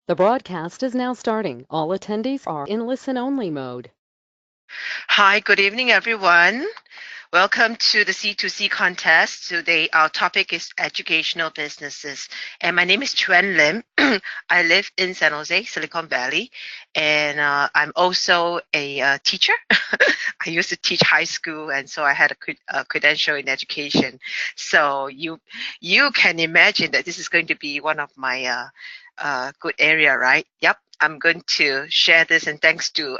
The broadcast is now starting. All attendees are in listen-only mode. Hi, good evening, everyone. Welcome to the C2C contest. Today, our topic is educational businesses. And my name is Chuan Lim. I live in San Jose, Silicon Valley. And I'm also a teacher. I used to teach high school, and so I had a credential in education. So you can imagine that this is going to be one of my good area, right? Yep. I'm going to share this, and thanks to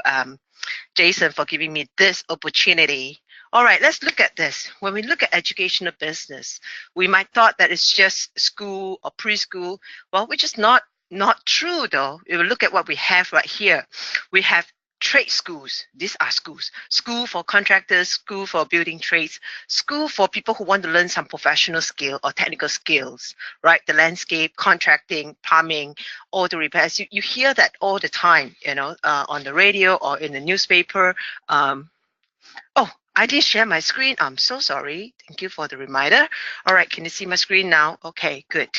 Jason for giving me this opportunity. All right, let's look at this. When we look at educational business, we might thought that it's just school or preschool. Well, which is not true though. If we look at what we have right here, we have trade schools. These are schools. School for contractors, school for building trades, school for people who want to learn some professional skill or technical skills, right? The landscape, contracting, plumbing, all the repairs. You hear that all the time, on the radio or in the newspaper. Oh, I didn't share my screen. I'm so sorry. Thank you for the reminder. All right, can you see my screen now? Okay, good.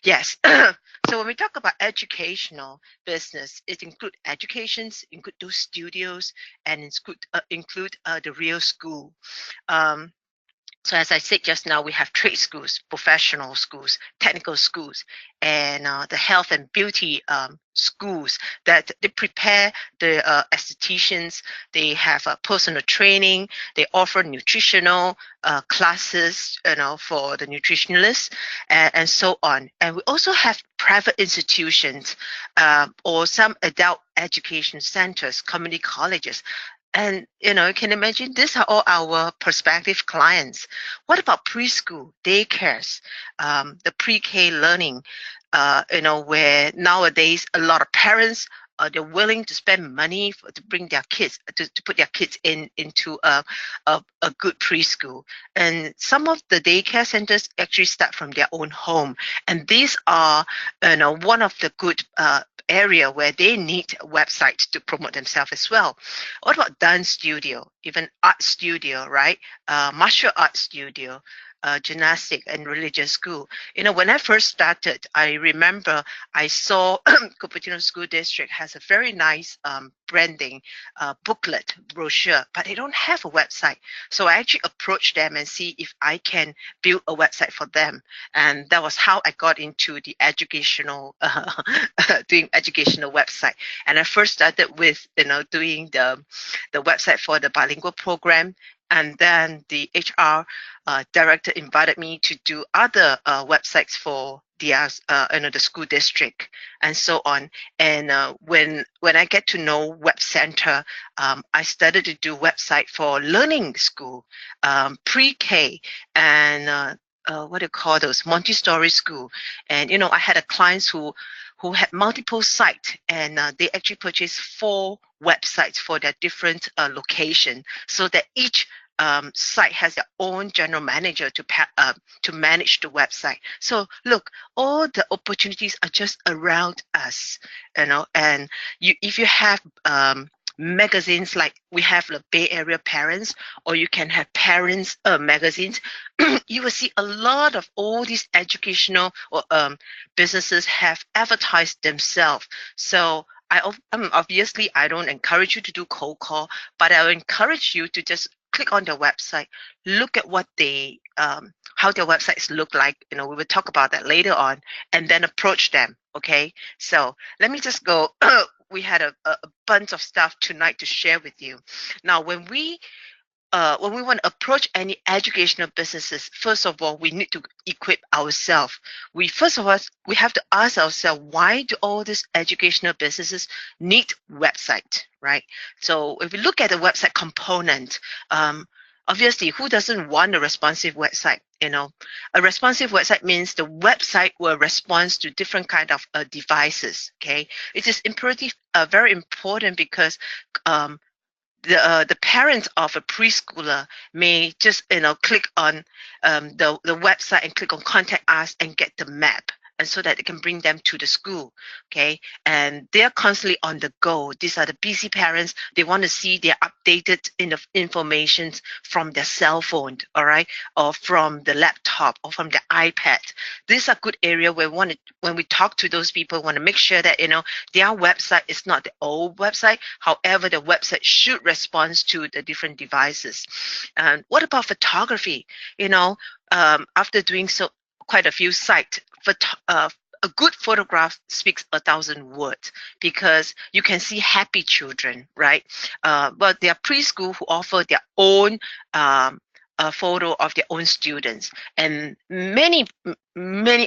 Yes. So when we talk about educational business, it includes educations, include those studios, and include the real school. So as I said just now, we have trade schools, professional schools, technical schools, and the health and beauty schools that they prepare the estheticians. They have personal training. They offer nutritional classes, for the nutritionalists, and so on. And we also have private institutions or some adult education centers, community colleges. And you can imagine these are all our prospective clients. What about preschool, daycares, the pre-K learning? Where nowadays a lot of parents they're willing to spend money to bring their kids to put their kids into a good preschool. And some of the daycare centers actually start from their own home, and these are one of the good area where they need a website to promote themselves as well. What about dance studio, even art studio, right? Martial arts studio, gymnastic and religious school. When I first started, I remember I saw Cupertino School District has a very nice branding booklet brochure, but they don't have a website. So I actually approached them and see if I can build a website for them. And that was how I got into the educational, doing educational website. And I first started with, doing the website for the bilingual program. And then the HR director invited me to do other websites for the school district and so on. And when I get to know WebCenter, I started to do website for learning school, pre-K, and what do you call those, Montessori school. And I had a clients who had multiple sites, and they actually purchased 4 websites for their different location, so that each site has their own general manager to manage the website. So look, all the opportunities are just around us, and if you have magazines like we have the Bay Area Parents, or you can have parents magazines, you will see a lot of all these educational or businesses have advertised themselves. So obviously I don't encourage you to do cold call, but I will encourage you to just click on their website, look at what they how their websites look like. We will talk about that later on, and then approach them. Okay, so let me just go. We had a bunch of stuff tonight to share with you. Now, when we want to approach any educational businesses, first of all, we need to equip ourselves. We have to ask ourselves, why do all these educational businesses need website, right? So if we look at the website component, obviously, who doesn't want a responsive website? A responsive website means the website will respond to different kind of devices. Okay, it is very important, because the parents of a preschooler may just click on the website and click on contact us and get the map. and so that they can bring them to the school. Okay, and they're constantly on the go. These are the busy parents. They want to see their updated information from their cell phone, all right, or from the laptop or from the iPad. These are good area where when we talk to those people, we want to make sure that their website is not the old website. However, the website should respond to the different devices. And what about photography? After doing so quite a few sites, a good photograph speaks 1,000 words, because you can see happy children, right? But there are preschool who offer their own a photo of their own students, and many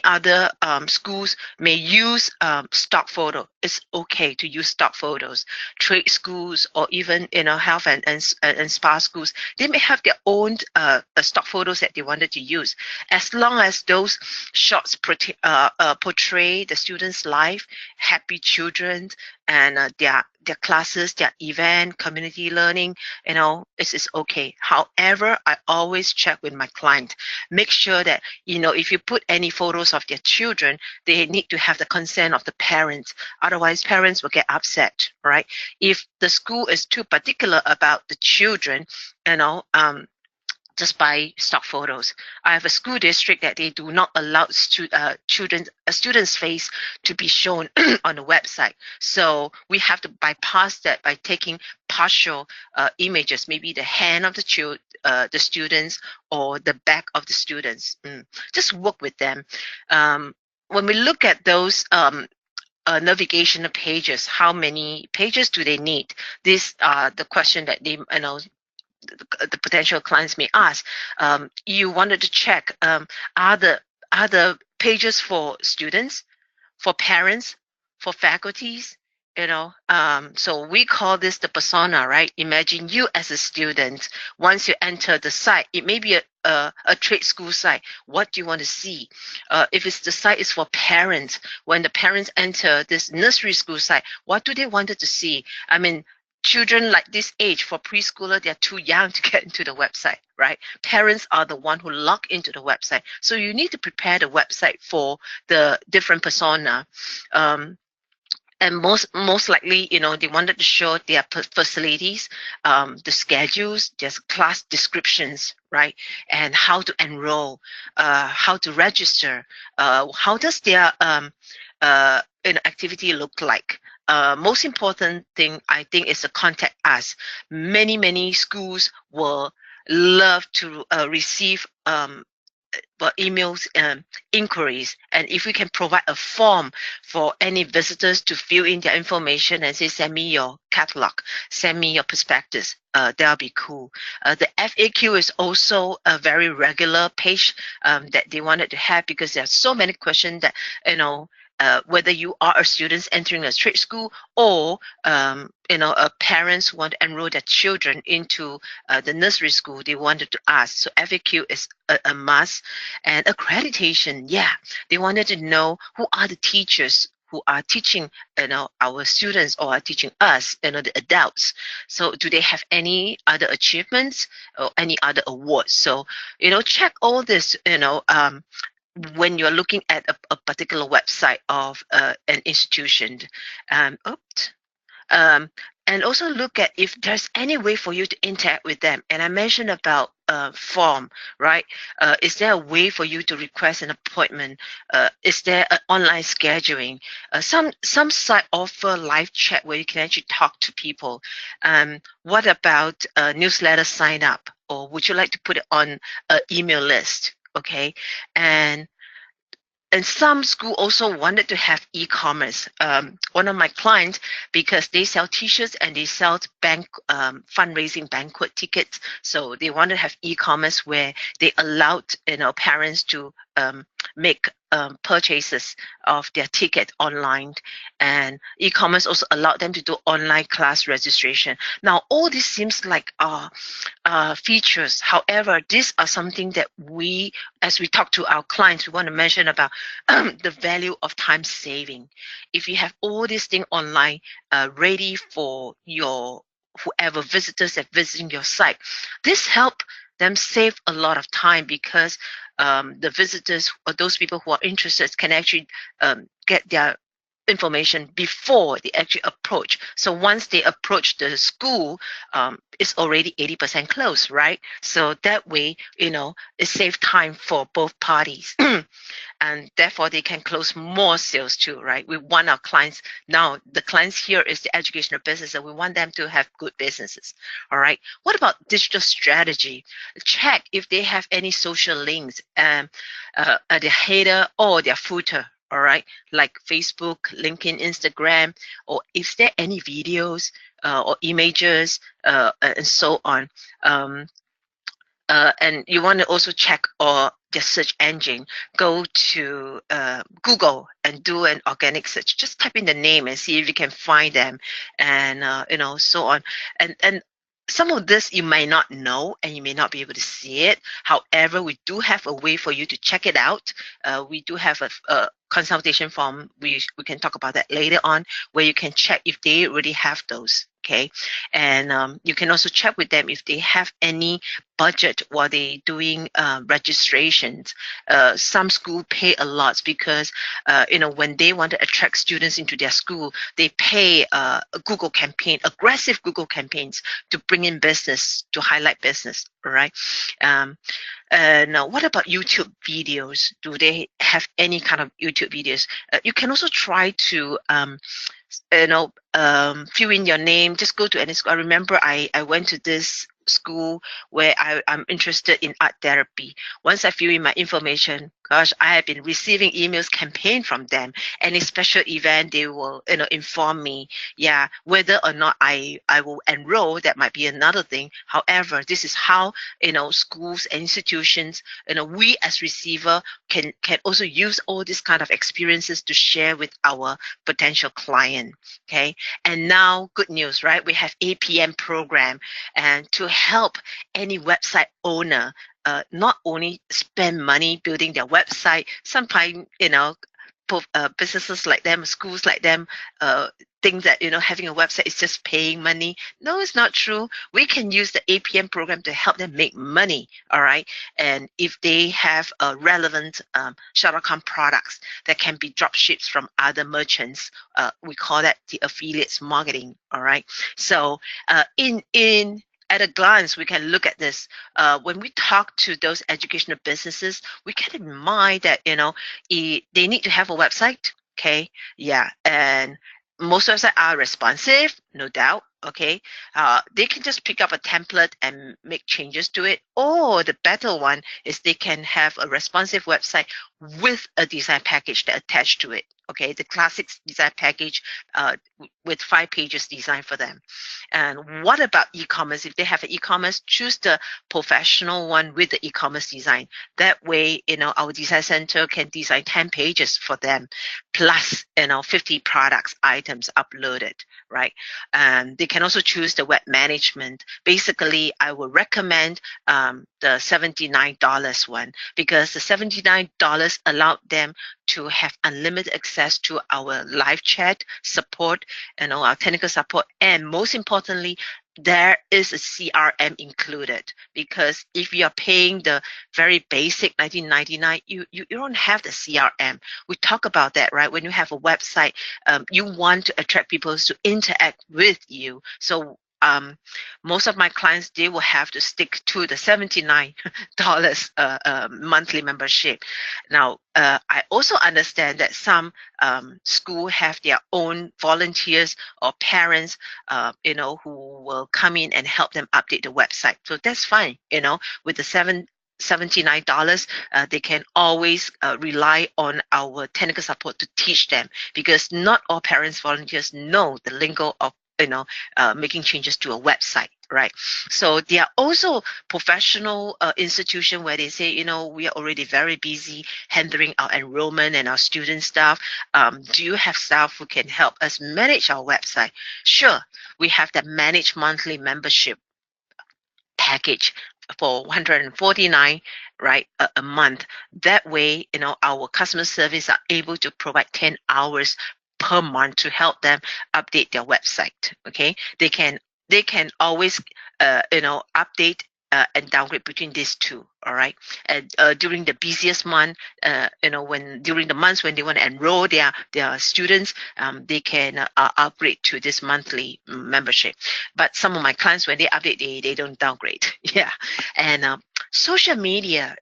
other schools may use stock photo. It's okay to use stock photos. Trade schools or even health and spa schools, they may have their own stock photos that they wanted to use, as long as those shots portray the students' life, happy children, and their classes, their event, community learning. It is okay. However, I always check with my client, make sure that if you put any photos of their children, they need to have the consent of the parents. Otherwise, parents will get upset, right? If the school is too particular about the children, just buy stock photos. I have a school district that they do not allow student's face to be shown on the website. So we have to bypass that by taking partial images, maybe the hand of the students or the back of the students. Just work with them. When we look at those navigational pages, how many pages do they need? These are the question that they the potential clients may ask. You wanted to check, are the pages for students, for parents, for faculties? So we call this the persona, right? Imagine you as a student. Once you enter the site, it may be a trade school site. What do you want to see? If the site is for parents, when the parents enter this nursery school site, what do they wanted to see? I mean, children like this age, for preschooler, they're too young to get into the website, right? Parents are the one who log into the website. So you need to prepare the website for the different persona. And most likely, they wanted to show their facilities, the schedules, just class descriptions, right? And how to enroll, how to register, how does their activity look like. Most important thing, I think, is to contact us. Many schools will love to receive emails, inquiries, and if we can provide a form for any visitors to fill in their information and say, send me your catalog, send me your prospectus, that'll be cool. The FAQ is also a very regular page that they wanted to have, because there are so many questions that whether you are a student entering a trade school or parents who want to enroll their children into the nursery school, they wanted to ask. So FAQ is a must. And accreditation, they wanted to know who are the teachers who are teaching our students or are teaching us, the adults. So do they have any other achievements or any other awards? So check all this when you're looking at a particular website of an institution. And also look at if there's any way for you to interact with them. And I mentioned about form, right? Is there a way for you to request an appointment? Is there an online scheduling? Some site offer live chat where you can actually talk to people. What about newsletter sign up? Or would you like to put it on an email list? Okay, and some school also wanted to have e-commerce. One of my clients, because they sell t-shirts and they sell fundraising banquet tickets, so they want to have e-commerce where they allowed parents to make purchases of their ticket online, and e-commerce also allowed them to do online class registration. Now, all this seems like features. However, these are something that we, as we talk to our clients, we want to mention about the value of time saving. If you have all these things online ready for your whoever visitors that visiting your site, this help them save a lot of time, because the visitors or those people who are interested can actually get their information before they actually approach. So once they approach the school, it's already 80% closed, right? So that way, it saves time for both parties. And therefore they can close more sales too, right? We want our clients, now the clients here is the educational business, and we want them to have good businesses. All right, what about digital strategy? Check if they have any social links at the header or their footer. All right, like Facebook, LinkedIn, Instagram, or is there any videos or images and so on. And you want to also check their search engine. Go to Google and do an organic search. Just type in the name and see if you can find them, and so on. And some of this you may not know and you may not be able to see it. However, we do have a way for you to check it out. We do have a consultation form. We can talk about that later on, where you can check if they already have those. Okay, and you can also check with them if they have any budget while they doing registrations. Some school pay a lot because when they want to attract students into their school, they pay a Google campaign, aggressive Google campaigns to bring in business, to highlight business. All right. Now, what about YouTube videos? Do they have any kind of YouTube videos? You can also try to fill in your name. Just go to any school. I remember I went to this school where I'm interested in art therapy. Once I fill in my information, gosh, I have been receiving emails campaign from them. Any special event, they will inform me, yeah, whether or not I will enroll. That might be another thing. However, this is how schools and institutions, we as receiver can also use all these kind of experiences to share with our potential client. Okay, and now good news, right? We have APM program, and to help any website owner not only spend money building their website. Sometimes businesses like them, schools like them, think that having a website is just paying money. No, it's not true. We can use the APM program to help them make money. All right, and if they have relevant Shuttercom products that can be drop shipped from other merchants, we call that the affiliates marketing. All right, so in at a glance, we can look at this. When we talk to those educational businesses, we keep in mind that they need to have a website. Okay, yeah, and most websites are responsive, no doubt. Okay, they can just pick up a template and make changes to it, or the better one is they can have a responsive website with a design package that attached to it. Okay, the classic design package with 5 pages designed for them. And what about e-commerce? If they have an e-commerce, choose the professional one with the e-commerce design. That way, our design center can design 10 pages for them, plus 50 products items uploaded, right? And they can also choose the web management. Basically, I would recommend the $79 one, because the $79 allowed them to have unlimited access to our live chat support, our technical support, and most importantly, there is a CRM included. Because if you are paying the very basic $19.99, you don't have the CRM. We talk about that, right? When you have a website, you want to attract people to interact with you. So most of my clients, they will have to stick to the $79 monthly membership. Now, I also understand that some school have their own volunteers or parents, who will come in and help them update the website. So that's fine. With the $79, they can always rely on our technical support to teach them, because not all parents volunteers know the lingo of making changes to a website, right? So there are also professional institutions where they say, we are already very busy handling our enrollment and our student staff. Do you have staff who can help us manage our website? Sure, we have the managed monthly membership package for $149, right, a month. That way, our customer service are able to provide 10 hours per month to help them update their website. Okay, they can always update and downgrade between these two. All right. And during the busiest month, when during the months when they want to enroll their students, they can upgrade to this monthly membership. But some of my clients, when they update, they don't downgrade. Yeah. And social media,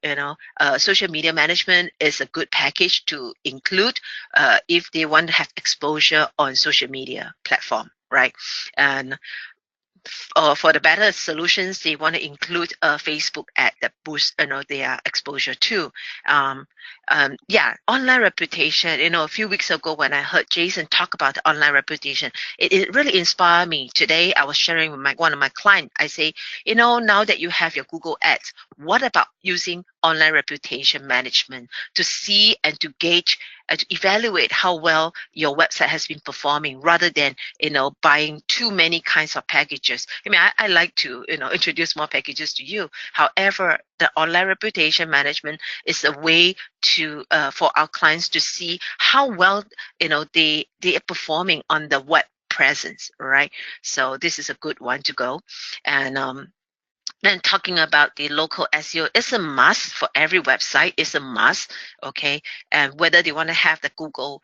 social media management is a good package to include if they want to have exposure on social media platform, right? And for the better solutions, they want to include a Facebook ad that boosts, their exposure too. Yeah, online reputation. A few weeks ago when I heard Jason talk about the online reputation, it really inspired me. Today, I was sharing with one of my clients. I say, now that you have your Google Ads, what about using online reputation management to see and to gauge and to evaluate how well your website has been performing, rather than buying too many kinds of packages. I mean, I like to introduce more packages to you. However, the online reputation management is a way to for our clients to see how well they are performing on the web presence, right? So this is a good one to go. And then talking about the local SEO, it's a must for every website. It's a must, okay? And whether they want to have the Google,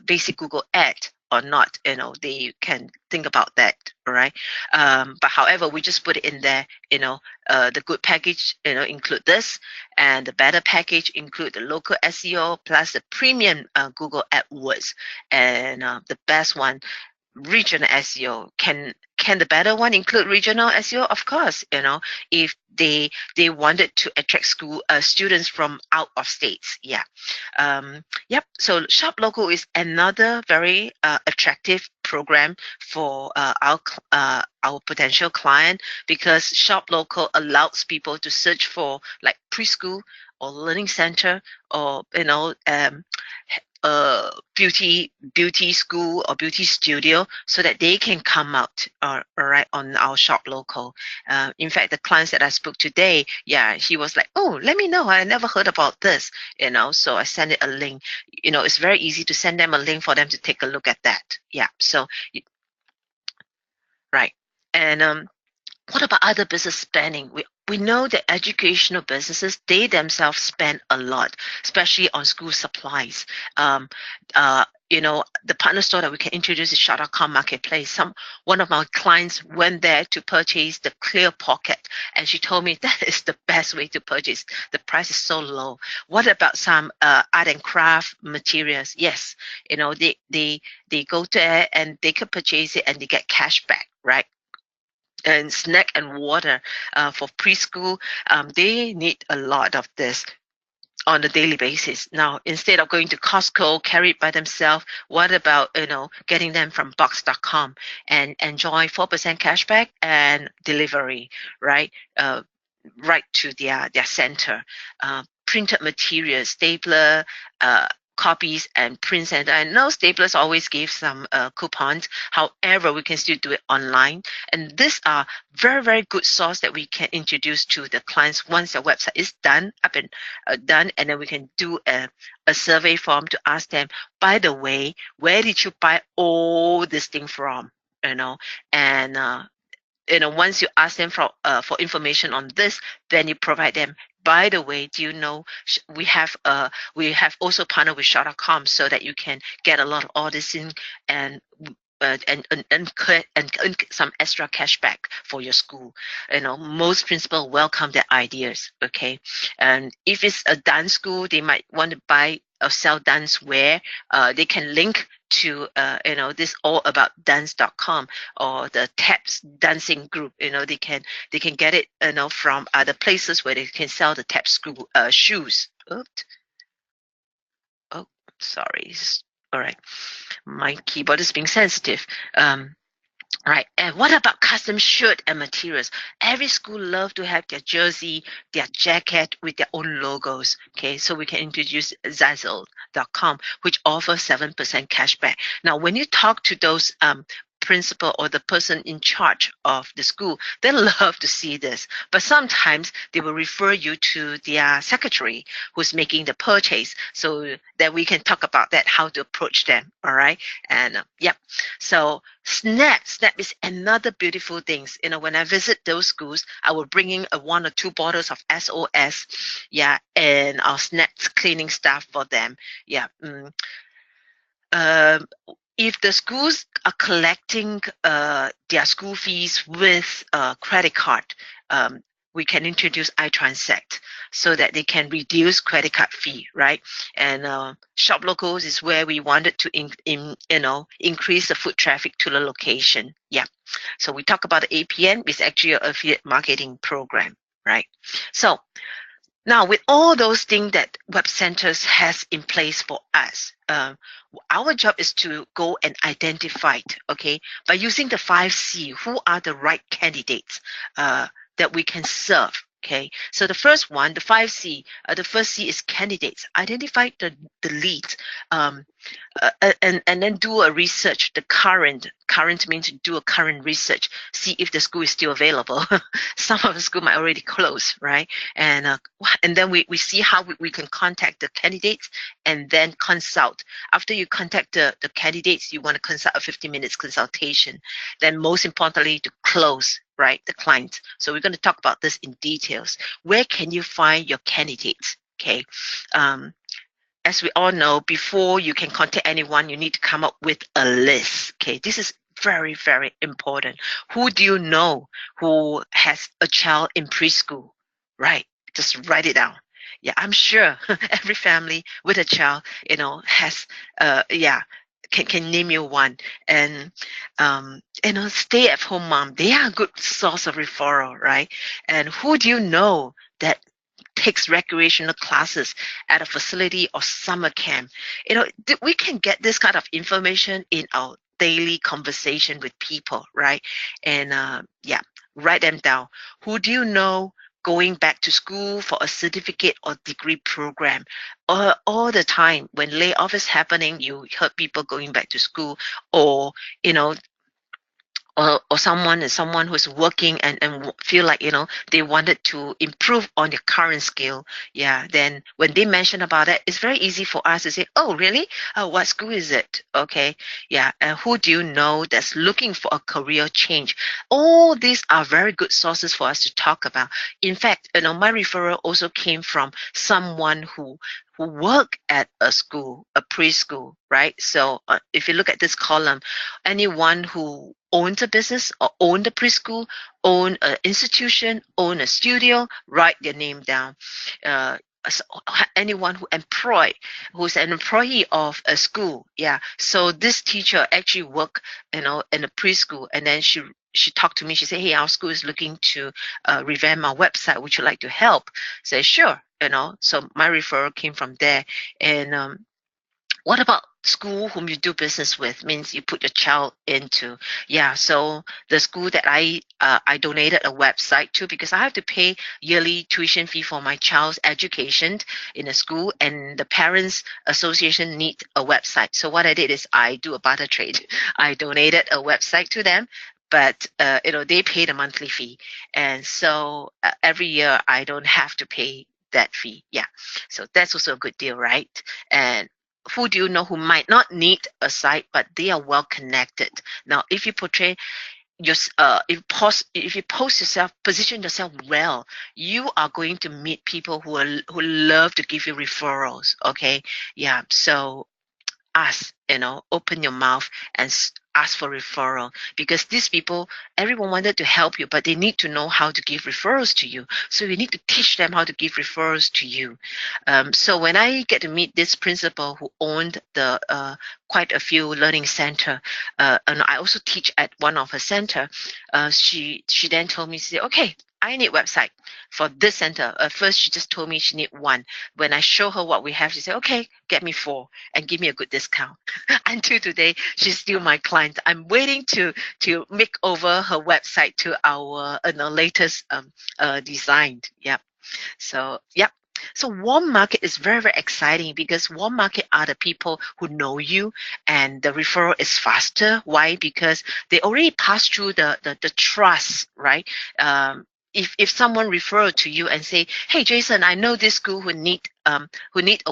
basic Google ad or not, they can think about that, all right? But however, we just put it in there, the good package, include this, and the better package include the local SEO plus the premium Google AdWords, and the best one, regional SEO. Can the better one include regional SEO? Of course, if they wanted to attract students from out of states. Yeah. Yep. So Shop Local is another very attractive program for our potential client, because Shop Local allows people to search for like preschool or learning center, or beauty school or beauty studio, so that they can come out right on our Shop Local. In fact, the clients that I spoke today, yeah, he was like, oh, let me know, I never heard about this, so I sent it a link. It's very easy to send them a link for them to take a look at that. Yeah. So right. And what about other business spending? We know that educational businesses, they themselves spend a lot, especially on school supplies. The partner store that we can introduce is Shop.com Marketplace. One of my clients went there to purchase the Clear Pocket, and she told me that is the best way to purchase. The price is so low. What about some art and craft materials? Yes, they go there and they can purchase it and they get cash back, right? And snack and water for preschool, they need a lot of this on a daily basis. Now, instead of going to Costco, carry it by themselves, what about getting them from box.com and enjoy 4% cashback and delivery, right? Right to their center. Printed materials, stapler, copies and print center. I know staplers always give some coupons. However, we can still do it online. And these are very, very good source that we can introduce to the clients once the website is done, up and done. And then we can do a survey form to ask them, by the way, where did you buy all this thing from? And once you ask them for information on this, then you provide them. By the way, do you know we have also partnered with Shop.com, so that you can get a lot of orders in and some extra cash back for your school. Most principals welcome their ideas. Okay, and if it's a dance school, they might want to buy or sell dance wear. They can link to this all about dance.com or the TAPS dancing group. They can get it from other places where they can sell the TAPS school shoes. Oops. Oh, sorry. All right, my keyboard is being sensitive. Right. And what about custom shirt and materials? Every school loves to have their jersey, their jacket with their own logos. Okay, so we can introduce Zazzle.com, which offers 7% cashback. Now, when you talk to those principal or the person in charge of the school, they love to see this. But sometimes they will refer you to their secretary who's making the purchase, so that we can talk about that, how to approach them. All right. And So snap is another beautiful thing. When I visit those schools, I will bring in 1 or 2 bottles of SOS, yeah, and our snap cleaning stuff for them. Yeah. Um, if the schools are collecting their school fees with a credit card, um, we can introduce iTransact so that they can reduce credit card fee, right? And shop locals is where we wanted to increase the foot traffic to the location. Yeah. So we talk about the APN, it's actually an affiliate marketing program, right? So now, with all those things that Web Centers has in place for us, our job is to go and identify it, okay, by using the 5C, who are the right candidates that we can serve. Okay, so the first one, the 5C, the first C is candidates. Identify the leads, and then do a research. The current means do a current research. See if the school is still available. Some of the school might already close, right? And then we see how we can contact the candidates and then consult. After you contact the candidates, you want to consult a 50 minutes consultation. Then most importantly, to close, right, the client. So we're going to talk about this in details. Where can you find your candidates? Okay. As we all know, before you can contact anyone, you need to come up with a list. Okay, this is very, very important. Who do you know who has a child in preschool? Right, just write it down. Yeah, I'm sure every family with a child, has, can name you one. And stay at home mom, they are a good source of referral, right? And who do you know that takes recreational classes at a facility or summer camp? We can get this kind of information in our daily conversation with people, right? And write them down. Who do you know going back to school for a certificate or degree program? All the time when layoff is happening, you heard people going back to school, or you know or someone who's working and feel like they wanted to improve on their current skill. Yeah, then when they mention about it, it's very easy for us to say, oh really, what school is it? Okay. Yeah. And who do you know that's looking for a career change? All these are very good sources for us to talk about. In fact, my referral also came from someone who work at a school, a preschool, right? So if you look at this column, anyone who owns a business or own the preschool, own an institution, own a studio, write their name down. So anyone who's an employee of a school. Yeah. So this teacher actually work, in a preschool, and then she talked to me. She said, hey, our school is looking to revamp our website. Would you like to help? I said, sure. So my referral came from there. And what about school whom you do business with? Means you put your child into. Yeah, so the school that I donated a website to, because I have to pay yearly tuition fee for my child's education in a school, and the parents association need a website. So what I did is I do a barter trade. I donated a website to them, but they pay the monthly fee, and so every year I don't have to pay that fee. Yeah, so that's also a good deal, right? And who do you know who might not need a site, but they are well connected? Now, if you portray your, if you post yourself, position yourself well, you are going to meet people who love to give you referrals. Okay, yeah. So ask, open your mouth and ask for referral, because these people, everyone wanted to help you, but they need to know how to give referrals to you. So you need to teach them how to give referrals to you. So when I get to meet this principal who owned the quite a few learning center, and I also teach at one of her center, she then told me, she said, okay, I need website for this center. First, she just told me she need one. When I show her what we have, she said, okay, get me 4 and give me a good discount. Until today, she's still my client. I'm waiting to make over her website to our latest design. Yep. So, yep. So warm market is very, very exciting, because warm market are the people who know you, and the referral is faster. Why? Because they already passed through the trust, right? If someone refer to you and say, hey Jason, I know this school who need a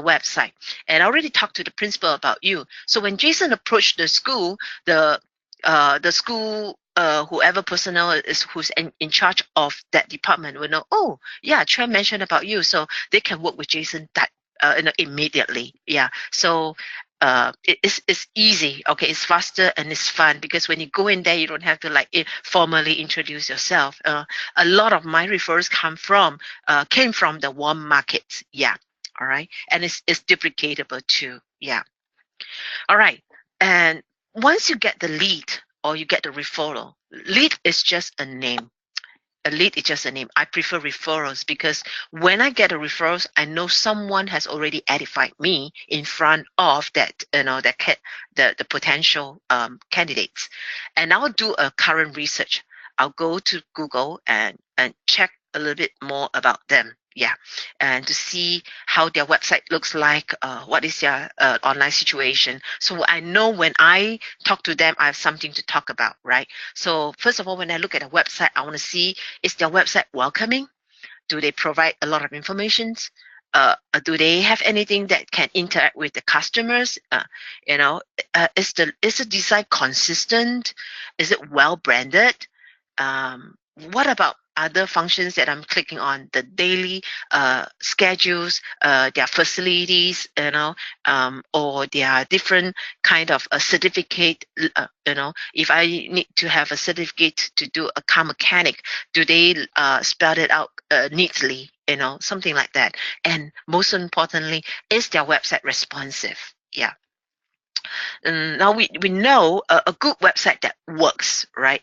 website, and I already talked to the principal about you. So when Jason approached the school, the the school, whoever personnel is who's in charge of that department will know, oh yeah, Trent mentioned about you, so they can work with Jason that immediately. Yeah, so it's easy. Okay, it's faster and it's fun, because when you go in there, you don't have to like formally introduce yourself. A lot of my referrals came from the warm markets. Yeah, all right, and it's duplicatable too. Yeah. All right. And once you get the lead or you get the referral, lead is just a name. A lead is just a name. I prefer referrals, because when I get a referrals, I know someone has already edified me in front of that, the potential candidates, and I'll do a current research. I'll go to Google and check a little bit more about them. Yeah, and to see how their website looks like, what is their online situation. So I know when I talk to them, I have something to talk about, right? So first of all, when I look at a website, I want to see, is their website welcoming? Do they provide a lot of information? Do they have anything that can interact with the customers? Is the design consistent? Is it well branded? What about other functions that I'm clicking on? The daily schedules, their facilities, or their different kind of a certificate. If I need to have a certificate to do a car mechanic, do they spell it out neatly? Something like that. And most importantly, is their website responsive? Yeah. Now we know a good website that works, right?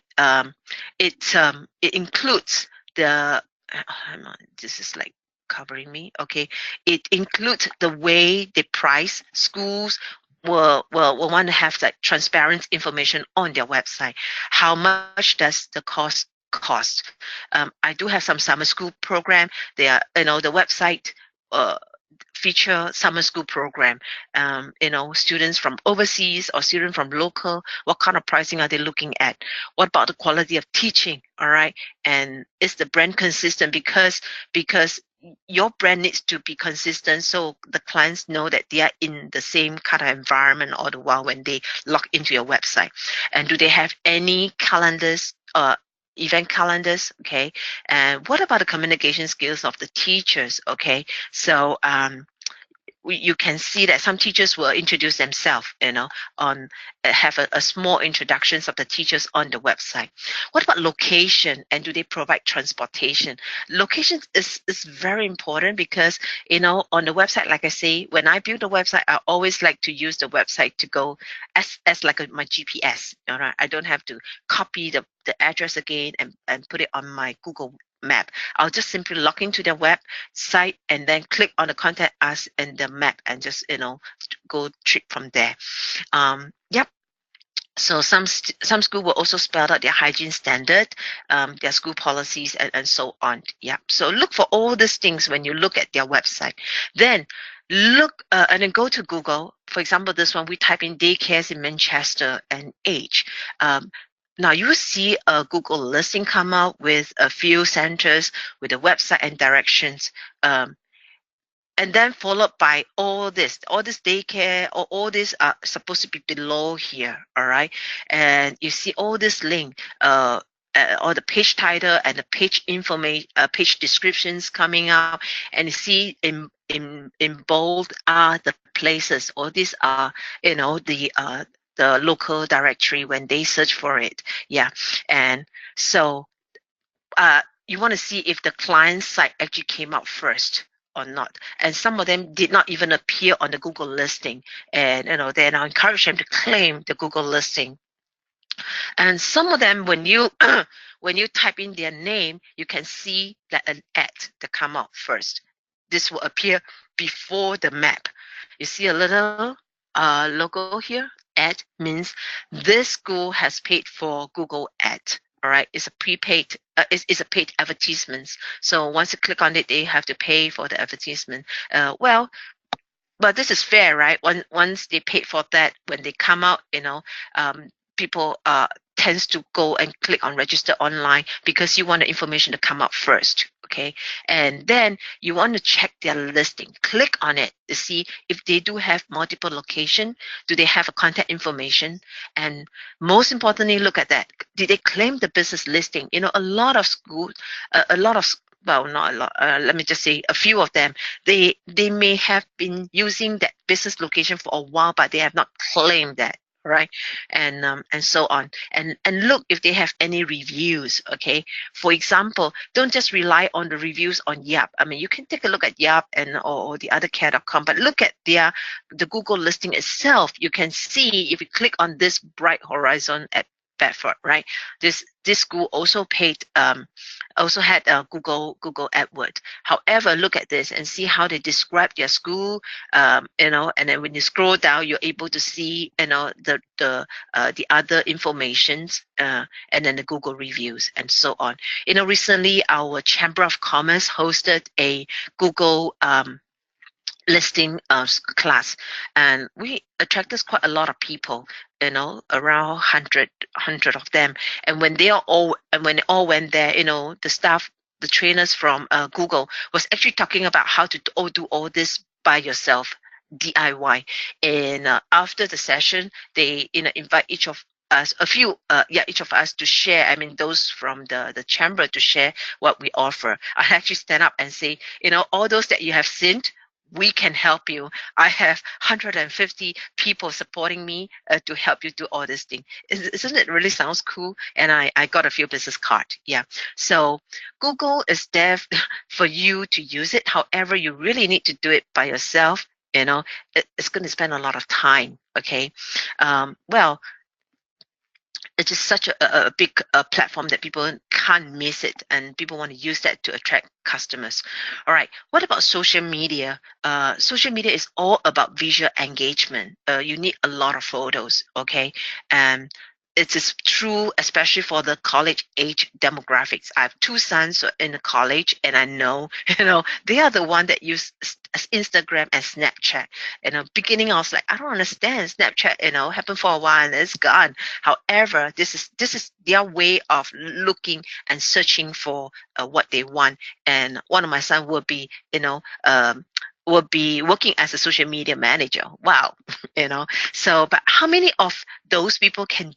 It includes the this is like covering me. Okay, it includes the way they price. Schools will want to have like transparent information on their website. How much does the cost? I do have some summer school program. They are, the website uh, feature summer school program. Students from overseas or students from local, what kind of pricing are they looking at? What about the quality of teaching? All right, and is the brand consistent? Because your brand needs to be consistent, so the clients know that they are in the same kind of environment all the while when they log into your website. And do they have any calendars, event calendars? Okay. And what about the communication skills of the teachers? Okay. So you can see that some teachers will introduce themselves, on have a small introductions of the teachers on the website. What about location, and do they provide transportation? Location is very important, because on the website, like I say, when I build a website, I always like to use the website to go as like my GPS. All right, I don't have to copy the address again and put it on my Google map. I'll just simply log into their website and then click on the contact us and the map, and just go trip from there. Yep. So some school will also spell out their hygiene standard, their school policies, and so on. Yeah. So look for all these things when you look at their website. Then look and then go to Google. For example, this one, we type in daycares in Manchester and age. Now you will see a Google listing come out with a few centers with a website and directions. And then followed by all this daycare, or all this are supposed to be below here. All right. And you see all this link, or the page title and the page information, page descriptions coming out, and you see in bold are the places, or these are, the local directory when they search for it. Yeah. And so you want to see if the client site actually came out first or not. And some of them did not even appear on the Google listing. And then I encourage them to claim the Google listing. And some of them, when you when you type in their name, you can see that an ad that come out first. This will appear before the map. You see a little logo here. Ad means this school has paid for Google ad. All right, it's a prepaid. It's a paid advertisements. So once you click on it, they have to pay for the advertisement. But this is fair, right? Once they paid for that, when they come out, people tends to go and click on register online because you want the information to come up first. Okay, and then you want to check their listing. Click on it to see if they do have multiple location. Do they have a contact information? And most importantly, look at that. Did they claim the business listing? A lot of schools, a lot of well, not a lot. Let me just say a few of them. They may have been using that business location for a while, but they have not claimed that, right? And so on. And look if they have any reviews. Okay, for example, don't just rely on the reviews on Yelp. I mean, you can take a look at Yelp and or the other care.com, but look at the Google listing itself. You can see if you click on this Bright Horizon at Bedford, right? This school also had Google AdWords. However, look at this and see how they describe their school. And then when you scroll down, you're able to see the other informations, and then the Google reviews and so on. Recently our Chamber of Commerce hosted a Google listing class, and we attracted quite a lot of people, around 100 of them. And when they all went there, the staff, the trainers from Google was actually talking about how to do all this by yourself, DIY. And after the session, they invite each of us, each of us to share. I mean, those from the chamber to share what we offer. I actually stand up and say, all those that you have seen, we can help you. I have 150 people supporting me to help you do all this thing. Isn't it really sounds cool? And I got a few business cards. Yeah. So Google is there for you to use it. However, you really need to do it by yourself. It's going to spend a lot of time. Okay. Well, it's just such a big platform that people can't miss it, and people want to use that to attract customers. All right, what about social media? Social media is all about visual engagement. You need a lot of photos, okay? And it is true, especially for the college age demographics. I have two sons in the college, and I know, they are the one that use Instagram and Snapchat. Beginning I was like, I don't understand Snapchat. Happened for a while and it's gone. However, this is their way of looking and searching for what they want. And one of my sons will be working as a social media manager. Wow, So, but how many of those people can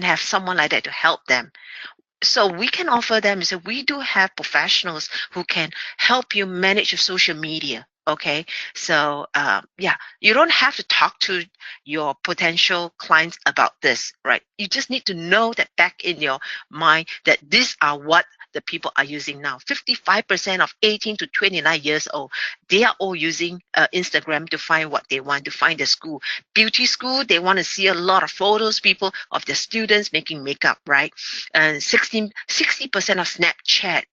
have someone like that to help them? So we can offer them. So we do have professionals who can help you manage your social media. Okay, so you don't have to talk to your potential clients about this, right? You just need to know that back in your mind that these are what the people are using now. 55% of 18 to 29 years old, they are all using Instagram to find what they want, to find the school. Beauty school, they want to see a lot of photos, people of their students making makeup, right? And 60% of Snapchat.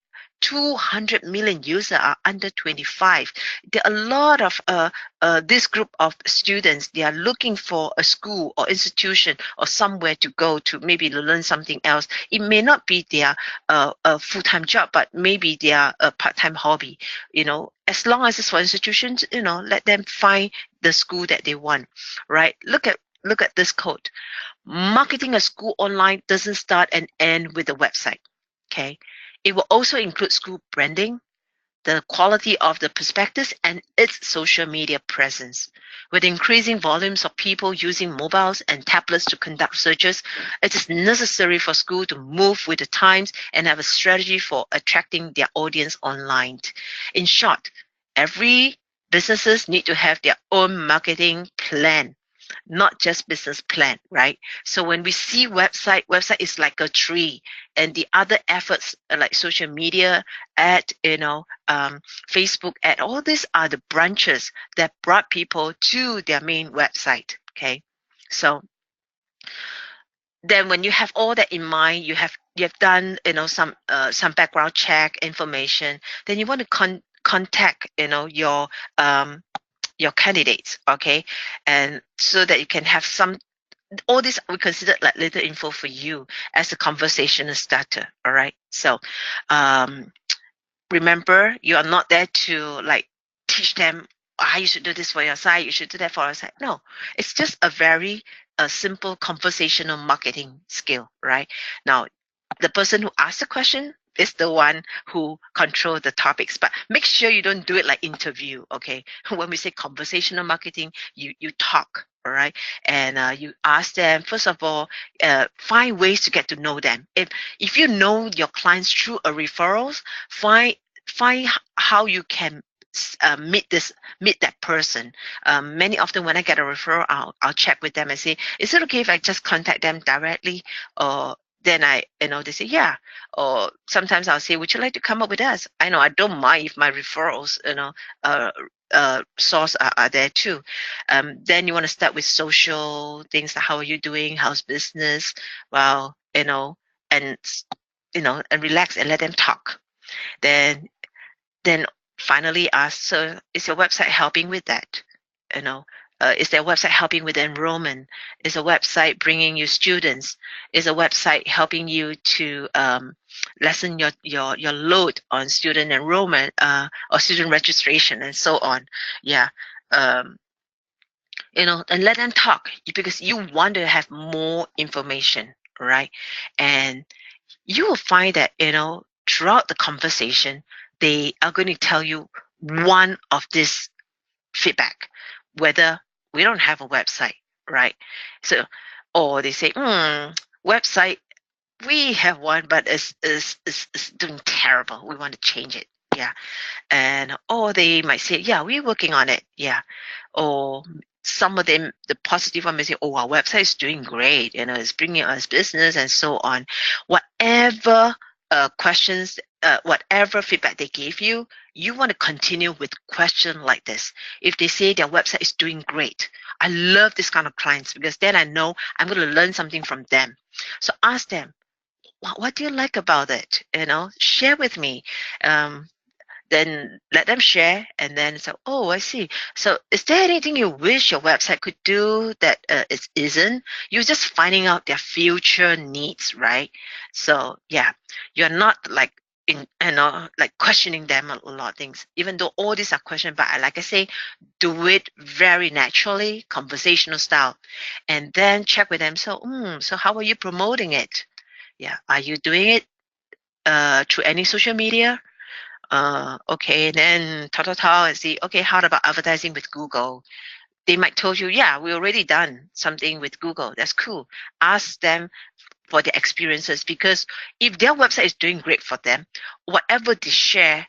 200 million users are under 25. There are a lot of this group of students. They are looking for a school or institution or somewhere to go to, maybe to learn something else. It may not be their full-time job, but maybe their part-time hobby. As long as it's for institutions, let them find the school that they want. Right? Look at this quote. Marketing a school online doesn't start and end with a website. Okay. It will also include school branding, the quality of the prospectus, and its social media presence. With increasing volumes of people using mobiles and tablets to conduct searches, it is necessary for school to move with the times and have a strategy for attracting their audience online. In short, every businesses need to have their own marketing plan, not just business plan, right? So when we see website is like a tree, and the other efforts like social media ad, Facebook ad, all these are the branches that brought people to their main website. Okay, so then when you have all that in mind, you have done some background check information, then you want to contact your candidates, okay, and so that you can have all this we consider like little info for you as a conversation starter. All right, so remember, you are not there to like teach them, you should do this for your site, you should do that for your site. No, it's just a very a simple conversational marketing skill, right? Now, the person who asks the question is the one who controls the topics, but make sure you don't do it like interview. Okay, when we say conversational marketing, you talk, all right, and you ask them first of all, find ways to get to know them. If you know your clients through a referrals, find how you can meet that person. Many often when I get a referral, I'll check with them and say, is it okay if I just contact them directly? Or then they say, yeah. Or sometimes I'll say, would you like to come up with us? I know I don't mind if my referrals, uh, source are there too. Then you want to start with social things like how are you doing? How's business? Well, and, and relax and let them talk. Then then finally ask, so is your website helping with that? You know, is their website helping with enrollment? Is a website bringing you students? Is a website helping you to lessen your load on student enrollment or student registration and so on? Yeah. Um, and let them talk because you want to have more information, right? And you will find that throughout the conversation they are going to tell you one of this feedback, whether we don't have a website, right? So, or they say, website, we have one but it's doing terrible, we want to change it. Yeah. And or they might say, yeah, we're working on it. Yeah. Or some of them, the positive one may say, oh, our website is doing great, it's bringing us business and so on. Whatever questions, whatever feedback they give you, you want to continue with question like this. If they say their website is doing great, I love this kind of clients because then I know I'm going to learn something from them. So ask them, what do you like about it? Share with me. Then let them share, and then so, oh, I see. So is there anything you wish your website could do that it isn't? You're just finding out their future needs, right? So yeah, you're not like like questioning them a lot of things, even though all these are questions, but like I say, do it very naturally, conversational style, and then check with them. So how are you promoting it? Yeah, are you doing it through any social media? Okay, then and see, okay, how about advertising with Google? They might tell you, yeah, we already done something with Google. That's cool. Ask them for their experiences because if their website is doing great for them, whatever they share,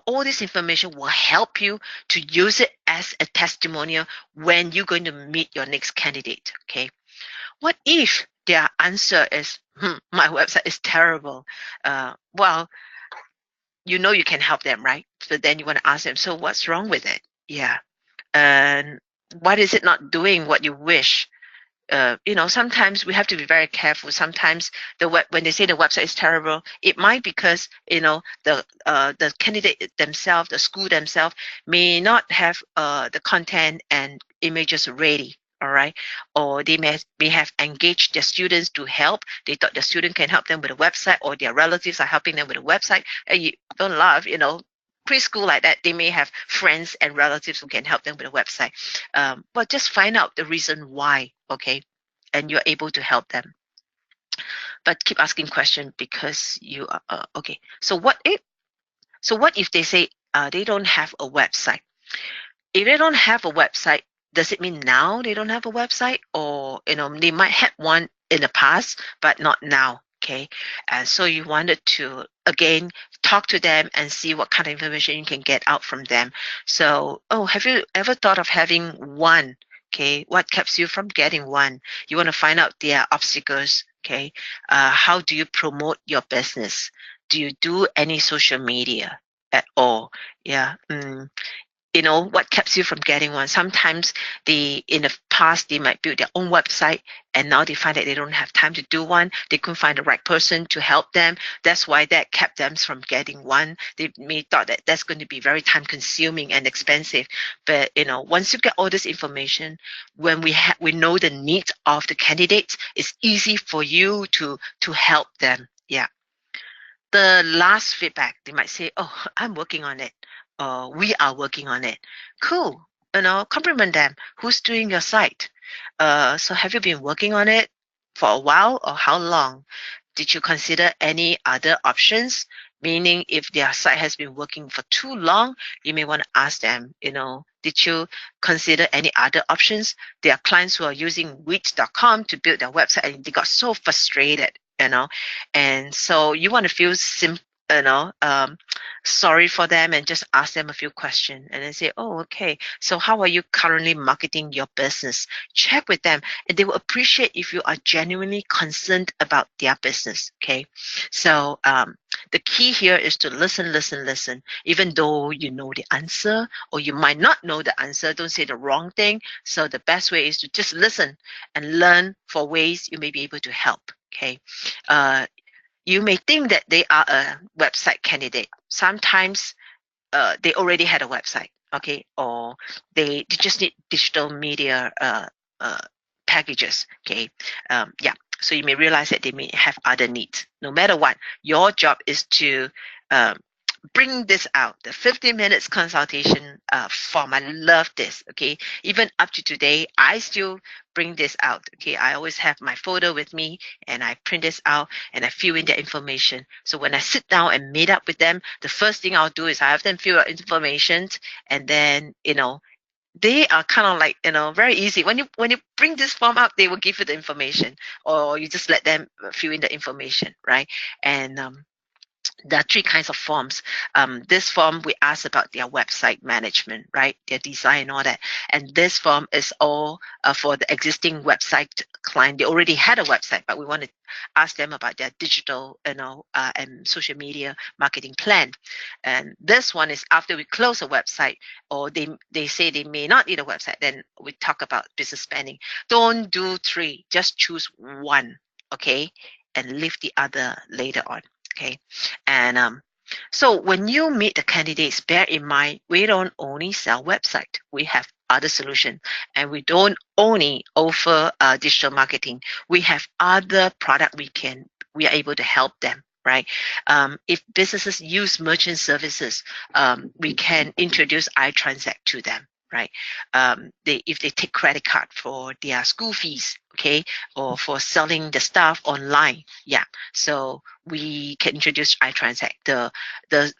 all this information will help you to use it as a testimonial when you're going to meet your next candidate. Okay. What if their answer is, my website is terrible? Well, you can help them, right? So then you want to ask them, so what's wrong with it? Yeah. And what is it not doing what you wish? Sometimes we have to be very careful. Sometimes when they say the website is terrible, it might because the candidate themselves, the school themselves, may not have the content and images ready. All right, or they may have engaged their students to help. They thought the student can help them with a website, or their relatives are helping them with a website. And you don't laugh, preschool like that, they may have friends and relatives who can help them with a website. But just find out the reason why, okay, and you're able to help them. But keep asking questions because you are okay. So what if they say they don't have a website? If they don't have a website, does it mean now they don't have a website, or they might have one in the past but not now? Okay, and so you wanted to again talk to them and see what kind of information you can get out from them. So, oh, have you ever thought of having one? Okay, what keeps you from getting one? You want to find out their obstacles. Okay, how do you promote your business? Do you do any social media at all? Yeah. What keeps you from getting one? Sometimes in the past they might build their own website, and now they find that they don't have time to do one. They couldn't find the right person to help them. That's why that kept them from getting one. They may thought that that's going to be very time consuming and expensive. But once you get all this information, when we know the needs of the candidates, it's easy for you to help them. Yeah. The last feedback, they might say, oh, I'm working on it. We are working on it. Cool. compliment them. Who's doing your site? So have you been working on it for a while, or how long? Did you consider any other options? Meaning, if their site has been working for too long, you may want to ask them, did you consider any other options? There are clients who are using wheat.com to build their website, and they got so frustrated, and so you want to feel you know, um, sorry for them, and just ask them a few questions, and then say, oh, okay, so how are you currently marketing your business? Check with them, and they will appreciate if you are genuinely concerned about their business. Okay, so the key here is to listen, even though you know the answer, or you might not know the answer. Don't say the wrong thing. So the best way is to just listen and learn for ways you may be able to help. Okay, you may think that they are a website candidate. Sometimes they already had a website, okay, or they just need digital media uh, packages, okay. Yeah, so you may realize that they may have other needs. No matter what, your job is to um, bring this out. The 15 minutes consultation form, I love this. Okay, even up to today, I still bring this out. Okay, I always have my photo with me, and I print this out, and I fill in the information. So when I sit down and meet up with them, the first thing I'll do is I have them fill out information, and then they are kind of like, very easy. When you bring this form up, they will give you the information, or you just let them fill in the information, right? And there are three kinds of forms. This form, we ask about their website management, right? Their design and all that. And this form is all for the existing website client. They already had a website, but we want to ask them about their digital, and social media marketing plan. And this one is after we close a website, or they say they may not need a website, then we talk about business spending. Don't do three, just choose one, okay? And leave the other later on. Okay, and so when you meet the candidates, bear in mind we don't only sell website. We have other solutions, and we don't only offer digital marketing. We have other product we are able to help them. Right? If businesses use merchant services, we can introduce iTransact to them. Right? If they take credit card for their school fees, okay, or for selling the stuff online, yeah. So we can introduce iTransact. This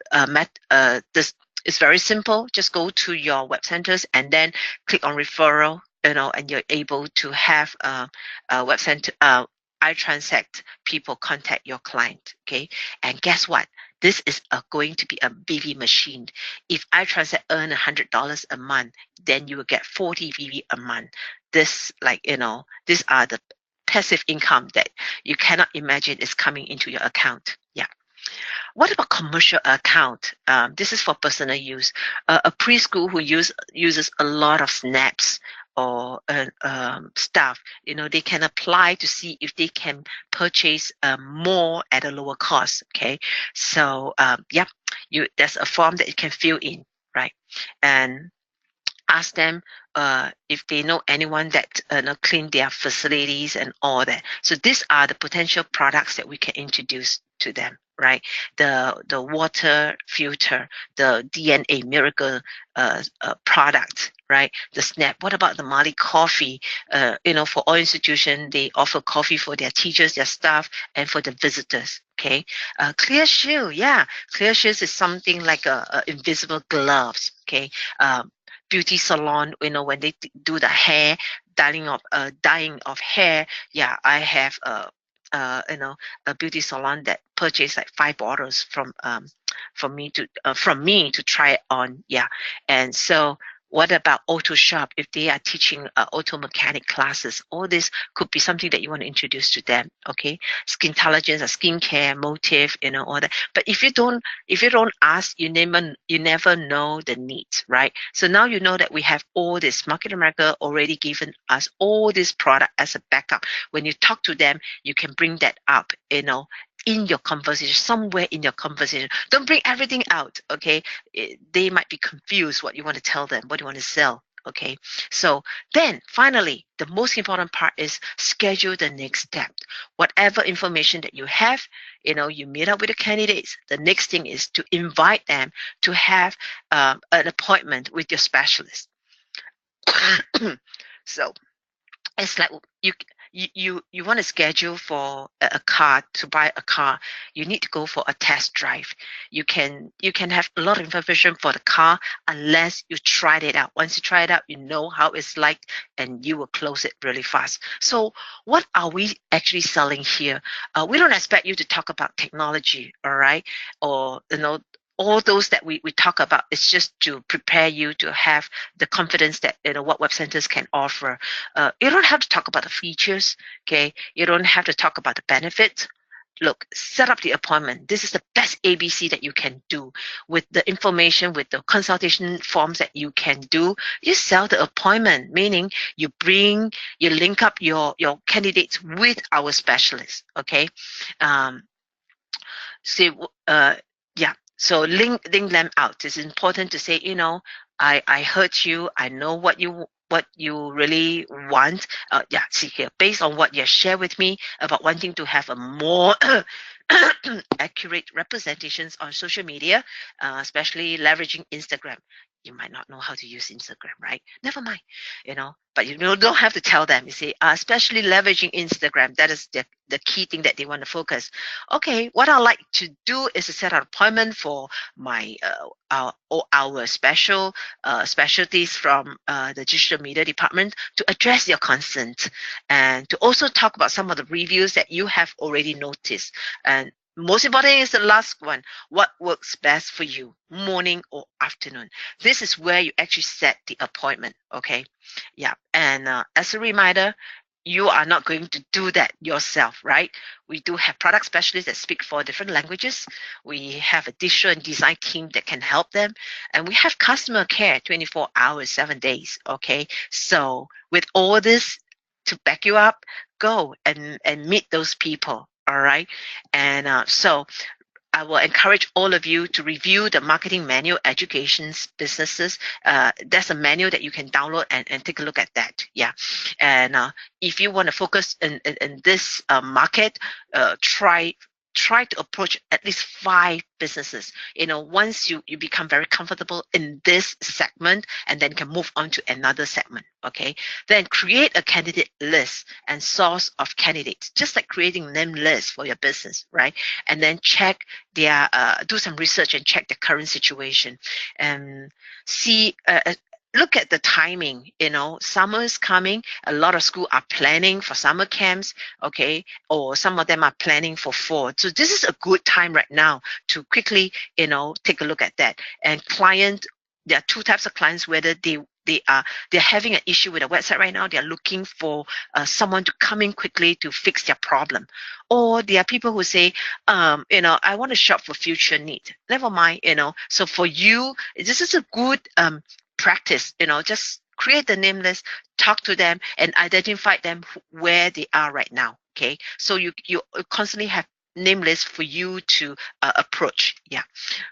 is very simple. Just go to your web centers and then click on referral, and you're able to have a web center. iTransact people contact your client, okay? And guess what? This is going to be a VV machine. If iTransact earn $100 a month, then you will get 40 VV a month. These are the passive income that you cannot imagine is coming into your account. Yeah. What about commercial account? This is for personal use. A preschool who uses a lot of snaps or stuff, they can apply to see if they can purchase more at a lower cost. Okay, so there's a form that you can fill in, right? And ask them if they know anyone that clean their facilities and all that. So these are the potential products that we can introduce to them, right? The water filter, the DNA miracle product, right? The snap. What about the Mali coffee? For all institutions, they offer coffee for their teachers, their staff, and for the visitors. Okay, Clear Shield, yeah, Clear Shield is something like a invisible gloves. Okay, beauty salon, when they do the hair dyeing of hair. Yeah, I have a beauty salon that purchased like 5 bottles from me to try it on. Yeah, and so what about auto shop? If they are teaching auto mechanic classes, all this could be something that you want to introduce to them. Okay, skin intelligence, or skincare, motive, all that. But if you don't ask, you never know the needs, right? So now you know that we have all this. Market America already given us all this product as a backup. When you talk to them, you can bring that up, in your conversation, somewhere in your conversation. Don't bring everything out, okay? They might be confused what you want to tell them, what you want to sell. Okay, so then finally, the most important part is schedule the next step. Whatever information that you have, you meet up with the candidates. The next thing is to invite them to have an appointment with your specialist. So it's like you want to schedule for a car, to buy a car. You need to go for a test drive. You can have a lot of information for the car unless you tried it out. Once you try it out, you know how it's like, and you will close it really fast. So what are we actually selling here? We don't expect you to talk about technology, all right, or all those that we talk about. It's just to prepare you to have the confidence that what web centers can offer. You don't have to talk about the features, okay? You don't have to talk about the benefits. Look, set up the appointment. This is the best ABC that you can do with the information, with the consultation forms that you can do. You sell the appointment, meaning you link up your candidates with our specialists, okay? Um, so, yeah, so link them out. It's important to say, I heard you. I know what you really want. Yeah, see here, based on what you share with me about wanting to have a more accurate representations on social media, especially leveraging Instagram. You might not know how to use Instagram, right? Never mind, but you don't have to tell them. You see, especially leveraging Instagram, that is the key thing that they want to focus. Okay, what I like to do is to set an appointment for my our specialties from the digital media department to address your concerns, and to also talk about some of the reviews that you have already noticed. And most important is the last one. What works best for you, morning or afternoon? This is where you actually set the appointment. Okay, yeah. And as a reminder, you are not going to do that yourself, right? We do have product specialists that speak 4 different languages. We have a digital and design team that can help them. And we have customer care 24 hours, 7 days. Okay. So with all this to back you up, go and meet those people. All right. And so I will encourage all of you to review the marketing manual, education's businesses. There's a manual that you can download and take a look at that. Yeah. And if you want to focus in this market, try to approach at least 5 businesses. Once you become very comfortable in this segment, and then can move on to another segment. Okay. Then create a candidate list and source of candidates, just like creating name lists for your business, right? And then check their do some research and check the current situation, and see look at the timing. Summer is coming. A lot of schools are planning for summer camps, okay, or some of them are planning for fall. So this is a good time right now to quickly take a look at that. And there are 2 types of clients, whether they're having an issue with a website right now. They're looking for someone to come in quickly to fix their problem, or there are people who say, I want to shop for future need. Never mind. So for you, this is a good practice. Just create the name list, talk to them, and identify them where they are right now. Okay, so you constantly have name lists for you to approach. Yeah.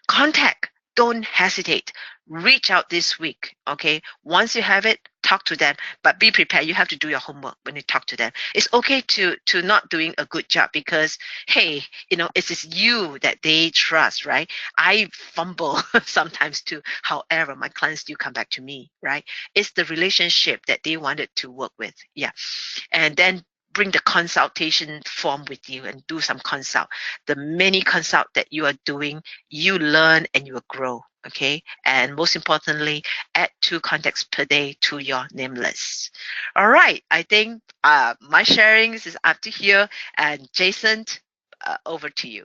Contact. Don't hesitate. Reach out this week. Okay. Once you have it, talk to them, but be prepared. You have to do your homework when you talk to them. It's okay to not doing a good job, because hey, it is you that they trust, right? I fumble sometimes too. However, my clients do come back to me, right? It's the relationship that they wanted to work with. Yeah. And then bring the consultation form with you and do some consult. The many consult that you are doing, you learn and you will grow. Okay. And most importantly, add 2 contacts per day to your name list. All right. I think my sharing is up to here. And Jason, over to you.